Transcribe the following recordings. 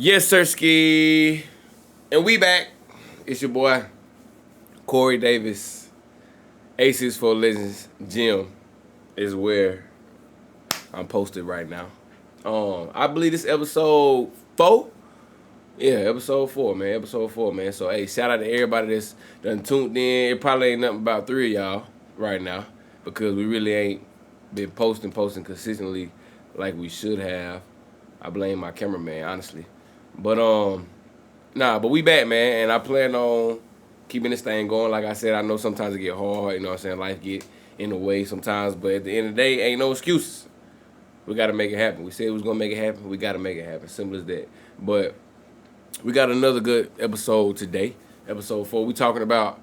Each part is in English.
Yes, Sirski. And we back. It's your boy, Corey Davis. Aces for Legends Gym is where I'm posted right now. I believe this episode 4. Yeah, episode 4, man. Episode 4, man. So, hey, shout out to everybody that's done tuned in. It probably ain't nothing about 3 of y'all right now because we really ain't been posting consistently like we should have. I blame my cameraman, honestly. But but we back, man, and I plan on keeping this thing going. Like I said, I know sometimes it get hard, you know what I'm saying? Life get in the way sometimes, but at the end of the day, ain't no excuses. We gotta make it happen. We said we was gonna make it happen, we gotta make it happen. Simple as that. But we got another good episode today. Episode 4. We talking about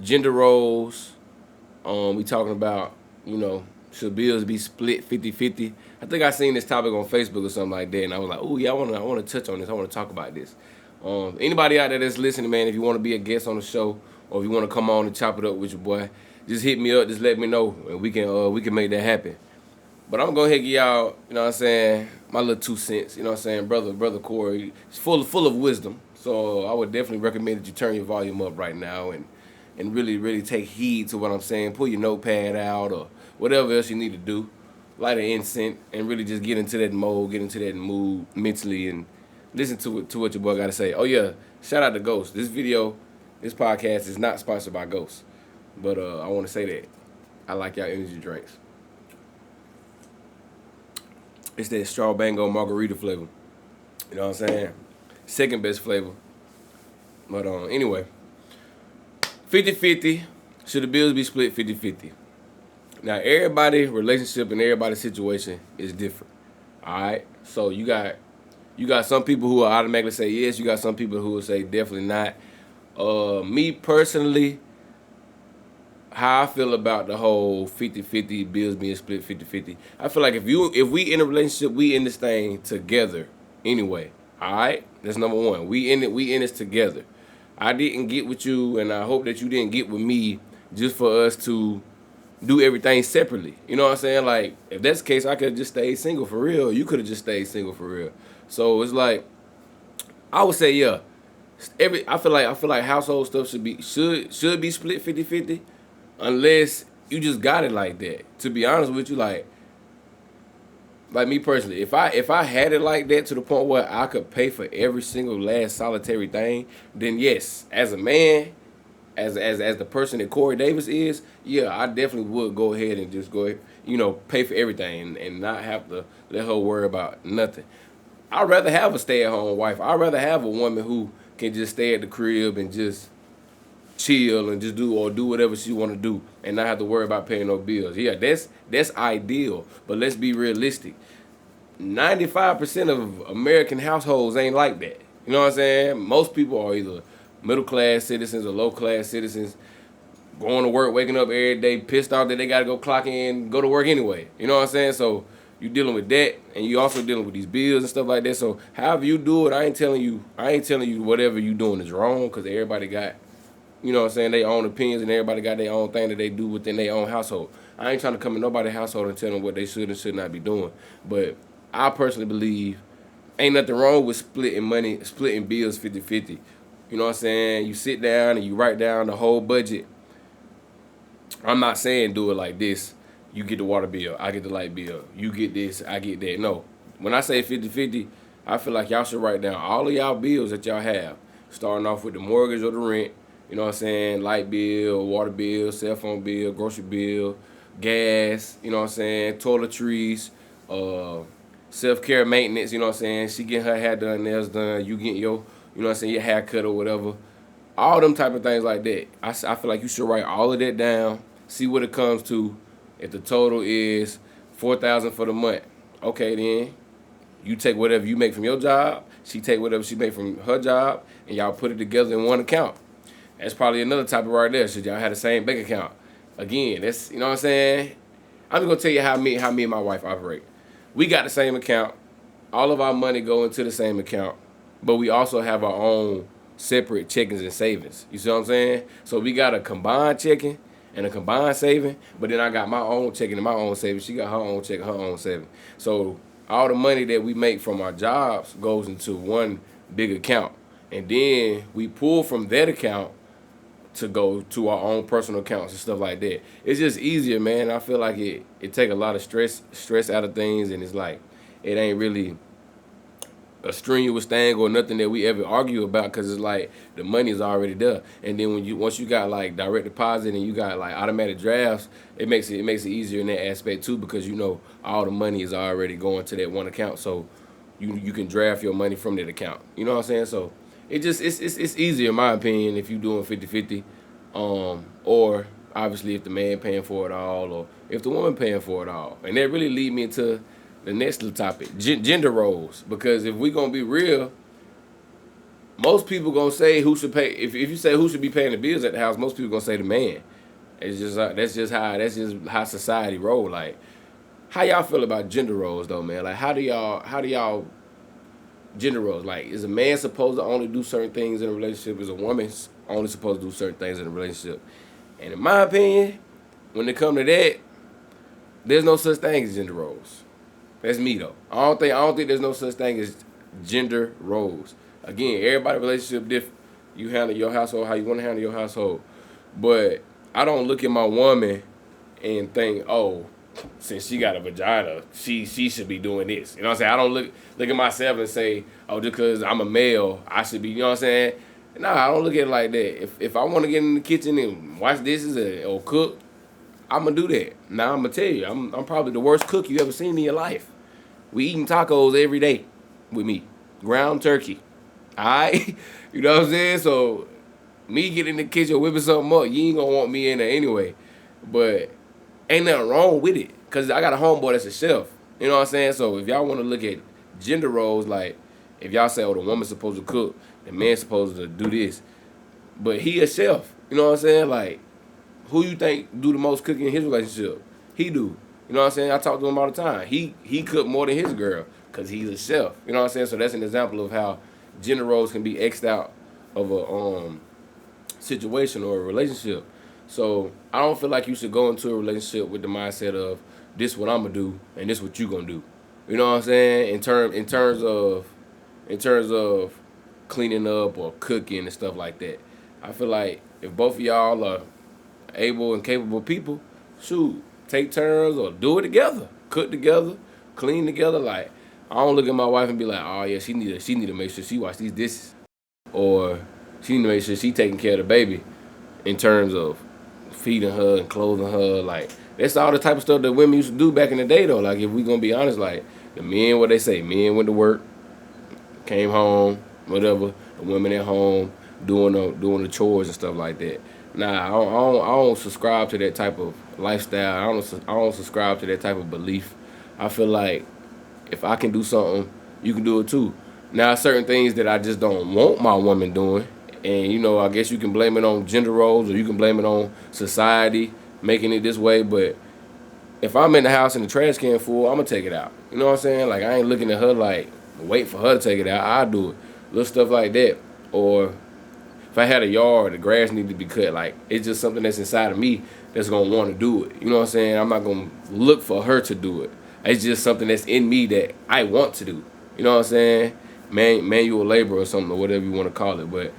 gender roles. We talking about, should bills be split 50-50? I think I seen this topic on Facebook or something like that, and I was like, oh yeah, I wanna touch on this. I wanna talk about this. Anybody out there that's listening, man, if you want to be a guest on the show or if you want to come on and chop it up with your boy, just hit me up, just let me know, and we can make that happen. But I'm going to give y'all, you know what I'm saying, my little 2 cents, you know what I'm saying, brother Corey, it's full of wisdom. So I would definitely recommend that you turn your volume up right now and really take heed to what I'm saying. Pull your notepad out or whatever else you need to do. Light an incense and really just get into that mode, get into that mood mentally and listen to what your boy got to say. Oh, yeah, shout out to Ghost. This podcast is not sponsored by Ghost. But I want to say that. I like y'all energy drinks. It's that straw bango margarita flavor. You know what I'm saying? Second best flavor. But anyway, 50-50. Should the bills be split 50-50? Now, everybody's relationship and everybody's situation is different. All right? So you got some people who will automatically say yes. You got some people who will say definitely not. Me personally, how I feel about the whole 50-50 bills being split 50-50. I feel like if we in a relationship, we in this thing together anyway. All right? That's number one. We in this together. I didn't get with you, and I hope that you didn't get with me just for us to do everything separately. You know what I'm saying? Like, if that's the case, I could have just stayed single for real. You could have just stayed single for real. So it's like, I would say, yeah. I feel like household stuff should be split 50-50 unless you just got it like that. To be honest with you, like me personally, if I had it like that to the point where I could pay for every single last solitary thing, then yes, as a man, as the person that Corey Davis is, yeah, I definitely would go ahead and just go ahead, pay for everything and not have to let her worry about nothing. I'd rather have a stay-at-home wife. I'd rather have a woman who can just stay at the crib and just chill and just do whatever she want to do and not have to worry about paying no bills. Yeah, that's ideal, but let's be realistic. 95% of American households ain't like that. You know what I'm saying? Most people are either middle-class citizens or low-class citizens, going to work, waking up every day, pissed off that they got to go clock in, go to work anyway. You know what I'm saying? So you dealing with that, and you also dealing with these bills and stuff like that. So however you do it, I ain't telling you whatever you doing is wrong, because everybody got, you know what I'm saying, their own opinions, and everybody got their own thing that they do within their own household. I ain't trying to come in nobody's household and tell them what they should and should not be doing. But I personally believe ain't nothing wrong with splitting bills 50-50. You know what I'm saying? You sit down and you write down the whole budget. I'm not saying do it like this. You get the water bill, I get the light bill. You get this, I get that. No. When I say 50-50, I feel like y'all should write down all of y'all bills that y'all have, starting off with the mortgage or the rent, you know what I'm saying, light bill, water bill, cell phone bill, grocery bill, gas, you know what I'm saying, toiletries, self-care maintenance, you know what I'm saying, she getting her hair done, nails done, you getting your, you know what I'm saying, your haircut or whatever. All them type of things like that. I feel like you should write all of that down, see what it comes to. If the total is $4,000 for the month, okay, then you take whatever you make from your job, she take whatever she make from her job, and y'all put it together in one account. That's probably another topic right there. Should y'all have the same bank account? Again, that's, you know what I'm saying? I'm just gonna tell you how me and my wife operate. We got the same account. All of our money go into the same account, but we also have our own separate checkings and savings. You see what I'm saying? So we got a combined checking and a combined saving, but then I got my own checking and my own savings. She got her own checking, her own saving. So all the money that we make from our jobs goes into one big account, and then we pull from that account to go to our own personal accounts and stuff like that. It's just easier, man. I feel like it take a lot of stress out of things, and it's like it ain't really a strenuous thing or nothing that we ever argue about because it's like the money is already there. And then once you got like direct deposit and you got like automatic drafts, it makes it easier in that aspect too because you know all the money is already going to that one account, so you can draft your money from that account. You know what I'm saying? So it's easier in my opinion if you doing 50-50, or obviously if the man paying for it all or if the woman paying for it all. And that really lead me into the next little topic, gender roles. Because if we gonna be real, most people gonna say who should pay. If you say who should be paying the bills at the house, most people gonna say the man. It's just that's just how society roll. Like, how y'all feel about gender roles though, man? Like, how do y'all gender roles? Like, is a man supposed to only do certain things in a relationship? Is a woman only supposed to do certain things in a relationship? And in my opinion, when it come to that, there's no such thing as gender roles. That's me though. I don't think there's no such thing as gender roles. Again, everybody relationship different. You handle your household how you want to handle your household. But I don't look at my woman and think, oh, since she got a vagina, she should be doing this. You know what I'm saying? I don't look at myself and say, oh, just because I'm a male, I should be. You know what I'm saying? Nah, I don't look at it like that. If I want to get in the kitchen and wash dishes or cook, I'm gonna do that. Now I'm gonna tell you, I'm probably the worst cook you ever seen in your life. We eating tacos every day with me, ground turkey. All right, you know what I'm saying? So me getting in the kitchen whipping something up, you ain't gonna want me in there anyway. But ain't nothing wrong with it, cause I got a homeboy that's a chef. You know what I'm saying? So if y'all want to look at gender roles, like if y'all say, oh, the woman's supposed to cook, the man's supposed to do this, but he a chef. You know what I'm saying? Like, who you think do the most cooking in his relationship? He do. You know what I'm saying? I talk to him all the time. He cook more than his girl because he's a chef. You know what I'm saying? So that's an example of how gender roles can be X'd out of a situation or a relationship. So I don't feel like you should go into a relationship with the mindset of this what I'm gonna do and this what you gonna do. You know what I'm saying? In terms of cleaning up or cooking and stuff like that. I feel like if both of y'all are able and capable people, shoot, take turns or do it together. Cook together, clean together. Like, I don't look at my wife and be like, oh yeah, she need to make sure she wash these dishes. Or she need to make sure she taking care of the baby in terms of feeding her and clothing her. Like, that's all the type of stuff that women used to do back in the day though. Like, if we gonna be honest, like the men, what they say, men went to work, came home, whatever, the women at home doing the chores and stuff like that. Nah, I don't subscribe to that type of lifestyle. I don't subscribe to that type of belief. I feel like if I can do something, you can do it too. Now, certain things that I just don't want my woman doing, and you know, I guess you can blame it on gender roles or you can blame it on society making it this way. But if I'm in the house and the trash can full, I'm gonna take it out. You know what I'm saying? Like, I ain't looking at her like wait for her to take it out. I do it, little stuff like that. Or if I had a yard, the grass needed to be cut. Like, it's just something that's inside of me that's gonna want to do it. You know what I'm saying? I'm not gonna look for her to do it. It's just something that's in me that I want to do. You know what I'm saying? Manual labor or something or whatever you want to call it. But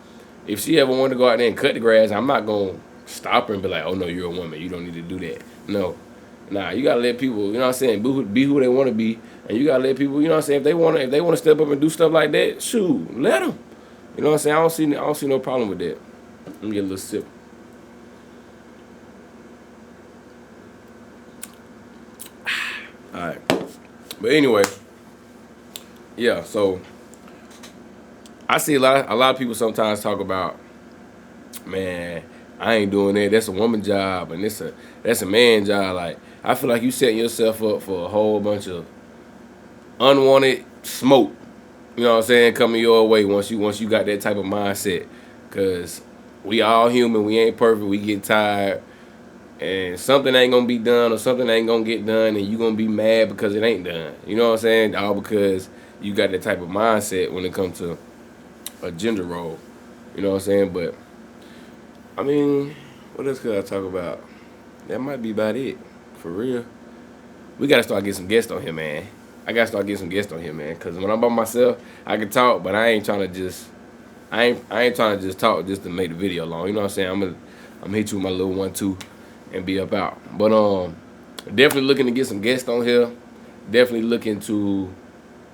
if she ever want to go out there and cut the grass, I'm not gonna stop her and be like, oh no, you're a woman, you don't need to do that. No. Nah, you gotta let people, you know what I'm saying, be who they want to be, and you gotta let people, you know what I'm saying, if they want to step up and do stuff like that, shoot, let them. You know what I'm saying? I don't see no problem with that. Let me get a little sip. All right. But anyway, yeah. So I see a lot of people sometimes talk about, man, I ain't doing that. That's a woman job, and that's a man job. Like, I feel like you setting yourself up for a whole bunch of unwanted smoke. You know what I'm saying? Coming your way once you got that type of mindset. Cause we all human, we ain't perfect, we get tired. And something ain't gonna be done or something ain't gonna get done and you gonna be mad because it ain't done. You know what I'm saying? All because you got that type of mindset when it comes to a gender role. You know what I'm saying? But I mean, what else could I talk about? That might be about it. For real. We gotta start getting some guests on here, man. I gotta start getting some guests on here, man. Cause when I'm by myself, I can talk, but I ain't trying to just I ain't trying to just talk just to make the video long. You know what I'm saying? I'm gonna hit you with my little 1-2 and be up out. But definitely looking to get some guests on here. Definitely looking to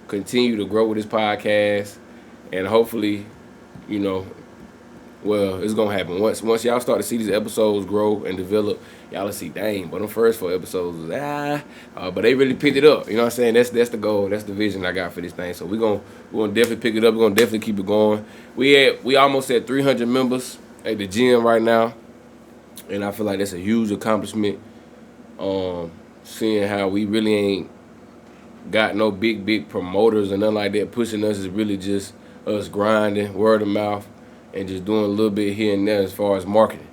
continue to grow with this podcast, and hopefully, you know, well, it's gonna happen once y'all start to see these episodes grow and develop. Y'all will see, dang, but the first 4 episodes was but they really picked it up. You know what I'm saying? That's the goal. That's the vision I got for this thing. So we're gonna definitely pick it up. We're gonna definitely keep it going. We almost at 300 members at the gym right now, and I feel like that's a huge accomplishment. Seeing how we really ain't got no big promoters and nothing like that pushing us, is really just us grinding, word of mouth, and just doing a little bit here and there as far as marketing.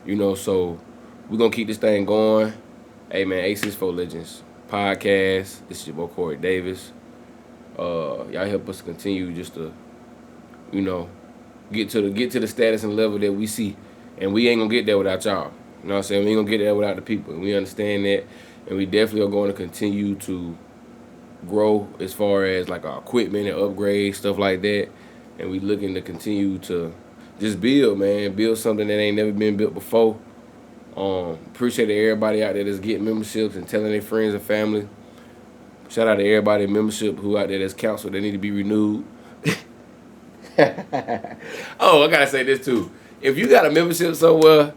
You know, so we're going to keep this thing going. Hey, man, 864 Legends podcast. This is your boy, Corey Davis. Y'all help us continue just to, you know, get to the status and level that we see. And we ain't going to get there without y'all. You know what I'm saying? We ain't going to get there without the people. And we understand that. And we definitely are going to continue to grow as far as like our equipment and upgrades, stuff like that. And we looking to continue to just build, man. Build something that ain't never been built before. Appreciate everybody out there that's getting memberships and telling their friends and family. Shout out to everybody in membership who out there that's counseled that need to be renewed. Oh, I gotta say this too. If you got a membership somewhere,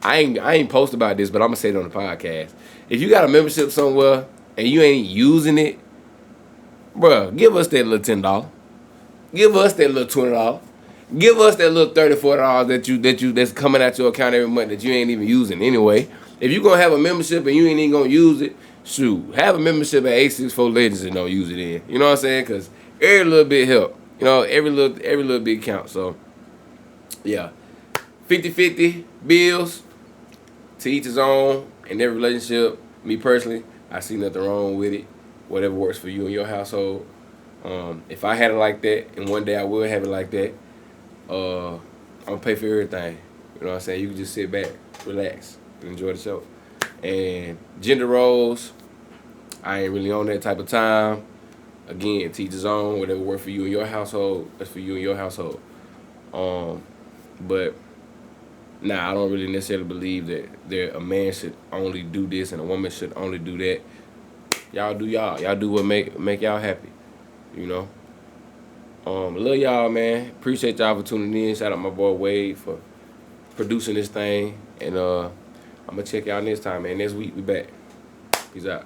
I ain't post about this, but I'm gonna say it on the podcast. If you got a membership somewhere and you ain't using it, bruh, give us that little $10. Give us that little $20. Give us that little $30-$40 that's coming out your account every month that you ain't even using anyway. If you gonna have a membership and you ain't even gonna use it, shoot, have a membership at 864 Legends and don't use it in. You know what I'm saying? Cause every little bit help. You know, every little bit counts. So yeah, 50-50 bills, to each his own. In every relationship, me personally, I see nothing wrong with it. Whatever works for you and your household. If I had it like that, and one day I will have it like that, I'm gonna pay for everything. You know what I'm saying? You can just sit back, relax, and enjoy the show. And gender roles, I ain't really on that type of time. Again, teach his own. Whatever works for you and your household, that's for you and your household. But I don't really necessarily believe that a man should only do this and a woman should only do that. Y'all do y'all. Y'all do what make y'all happy. You know. Love y'all, man. Appreciate y'all for tuning in. Shout out my boy Wade for producing this thing. And I'm gonna check y'all next time, man. Next week we back. Peace out.